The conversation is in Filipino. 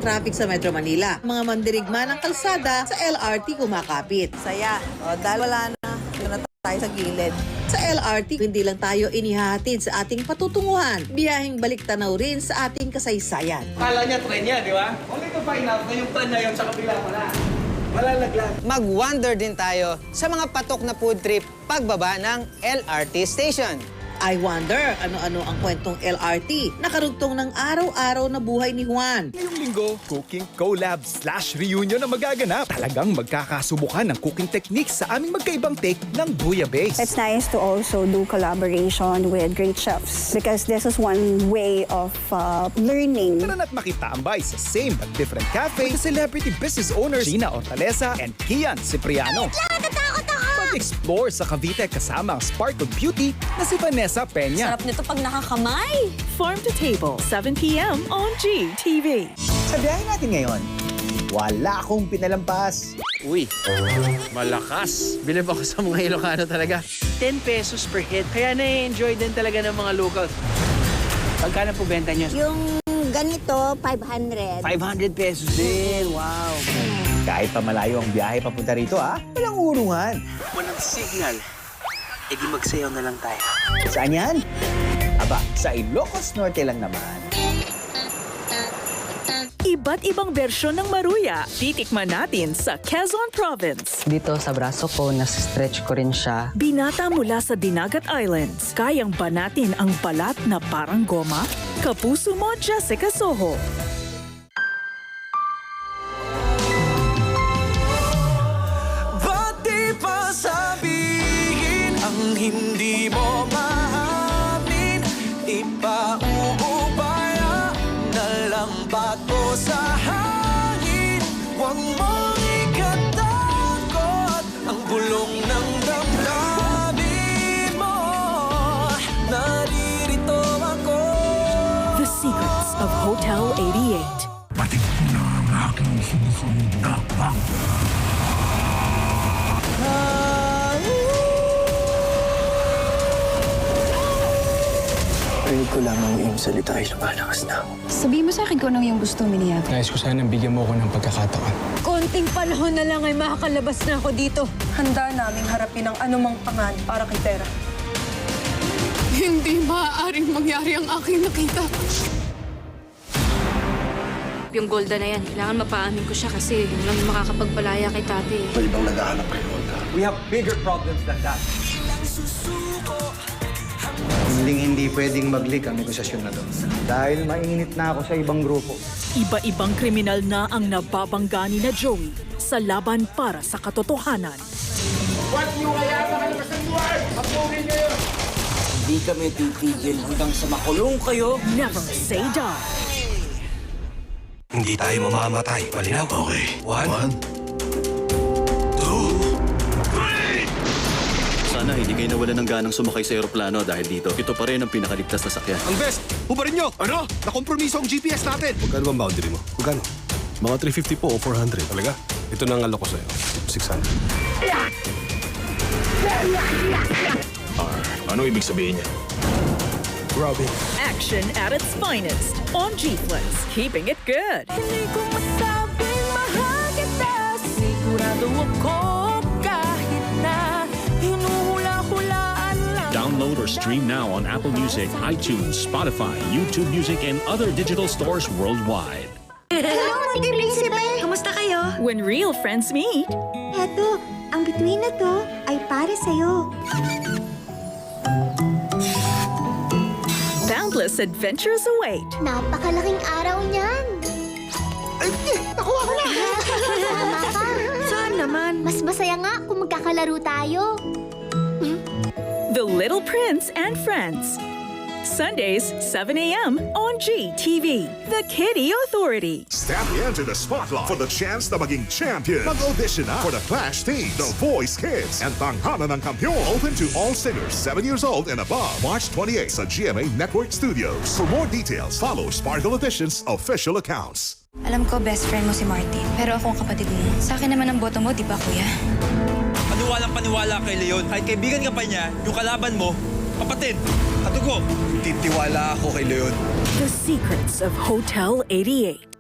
traffic sa Metro Manila. Mga mandirigma ng kalsada sa LRT kumakapit. Saya. O, dahil wala na, doon na tayo sa gilid. Sa LRT, hindi lang tayo inihahatid sa ating patutunguhan. Biyaheng balik tanaw rin sa ating kasaysayan. Kala niya tren niya, di ba? Only to find out na yung tren na yun sa kabila pala. Malalaglag. Mag-wander din tayo sa mga patok na food trip pagbaba ng LRT station. I wonder, ano-ano ang kwentong LRT? Nakarugtong ng araw-araw na buhay ni Juan. Ngayong linggo, cooking collab/reunion na magaganap. Talagang magkakasubukan ng cooking techniques sa aming magkaibang take ng Bouillabaisse. It's nice to also do collaboration with great chefs because this is one way of learning. Tara na't makitambay sa same but different cafe with the celebrity business owners Gina Hortaleza and Kian Cipriano. Mag-explore sa Cavite kasama ang sparkle beauty na si Vanessa Peña. Sarap nito pag nakakamay. Farm to Table, 7 p.m. on GTV. Sa biyahe natin ngayon, wala akong pinalampas. Uy, malakas. Bilib ako sa mga Ilocano talaga. 10 pesos per head. Kaya na-enjoy din talaga ng mga locals. Pagkano po benta niyo? Yung ganito, 500. 500 pesos din. Wow. Kahit pa malayo ang biyahe papunta rito, walang urungan. Walang signal. E di magsayaw na lang tayo. Saan yan? Aba, sa Ilocos Norte lang naman. Iba't ibang bersyon ng maruya, titikman natin sa Quezon Province. Dito sa braso ko, nasa-stretch ko rin siya. Binata mula sa Dinagat Islands, kayang banatin ang balat na parang goma? Kapuso mo, Jessica Soho. Ba't di pa sabihin ang hindi mo maamin? Ipauubaya na lang bato sa hangin. Huwag mong ikatakot ang bulong ng damdamin mo. Naririto ako. The Secrets of Hotel 88. Rinig ko lamang yung salita ay lumalakas na. Sabihin mo sa akin kung anong yung gusto mo niya. Nais ko sana bigyan mo ako ng pagkakataon. Konting panahon na lang ay makakalabas na ako dito. Handa naming harapin ang anumang pangan para kay Tera. Hindi maaaring mangyari ang aking nakita. Yung Golda na yan, kailangan mapaamin ko siya kasi yun lang yung makakapagpalaya kay tate. Pwede bang naghahanap kay Olga? We have bigger problems than that. Hindi pwedeng mag-leak ang negosasyon na doon. Dahil mainit na ako sa ibang grupo. Iba-ibang kriminal na ang nababanggani na Joey sa laban para sa katotohanan. Hindi kami titigil hanggang sa makulong kayo. Never say die. Hindi tayo mamamatay. Malinaw? Okay. One. Sana hindi kayo nawalan ng ganang sumakay sa aeroplano dahil dito. Ito pa rin ang pinakaligtas na sakyan. Ang best! Hubarin nyo! Ano? Nakompromiso ang GPS natin! Magkano bang boundary mo? Magkano? Mga 350 po o 400. Talaga? Ito na ang alok ko sa'yo. 600. Ano ibig sabihin niya? Robin. Action at its finest on G-Flex. Keeping it good. Hindi ko masabing mahal kita. Sigurado ako kahit na hinuhula-hulaan lang. Download or stream now on Apple Music, iTunes, Spotify, YouTube Music, and other digital stores worldwide. Hello, Monty Principe! Kamusta kayo? When real friends meet. Eto, ang bituin na to ay para sa'yo. Boundless adventures await. Napakalaking araw niyan. Ay, nakuha ko na! Tama ka. Saan naman? Mas masaya nga kung magkakalaro tayo. The Little Prince and Friends. Sundays, 7 a.m. on GTV, The Kiddie Authority. Step into the spotlight for the chance na maging champion. Mag-audition na for the Clash Team, The Voice Kids, and Tanghalan ng Kampiyon. Open to all singers 7 years old and above. March 28 sa GMA Network Studios. For more details, follow Sparkle Edition's official accounts. Alam ko, best friend mo si Martin. Pero ako ang kapatid mo. Sa akin naman ang boto mo, di ba, kuya? Paniwalang-paniwala kay Leon. Kahit kaibigan ka pa niya, yung kalaban mo, kapatid, katugo. Titiwala ako kay Leon. The Secrets of Hotel 88.